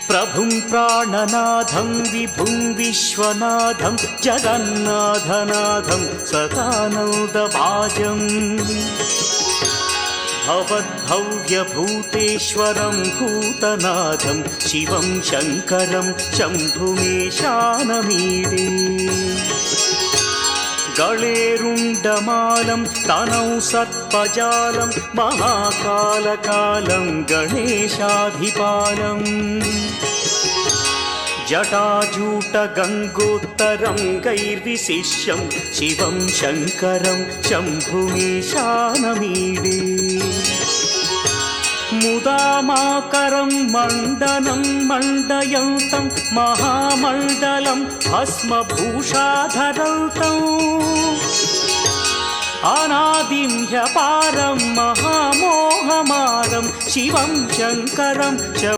प्रभुं प्राणनाथं विभुं विश्वनाथं जगन्नाथनाथं सदानन्दभाजम् भवद्भव्यभूतेश्वरं भूतनाथं शिवं शङ्करं शम्भुमीशानमीडे गळेरुण्डमालं तनौ सर्पजालं महाकालकालं गणेशाधिपालम् जटाजूटगङ्गोत्तरं गैर्विशिष्यं शिवं शङ्करं शम्भुमीशानमीडे मुदामाकरं मण्डनं मण्डयन्तं महामण्डलं भस्मभूषाधरन्तम् अनादिं ह्यपारं महामोहमारं शिवं शङ्करं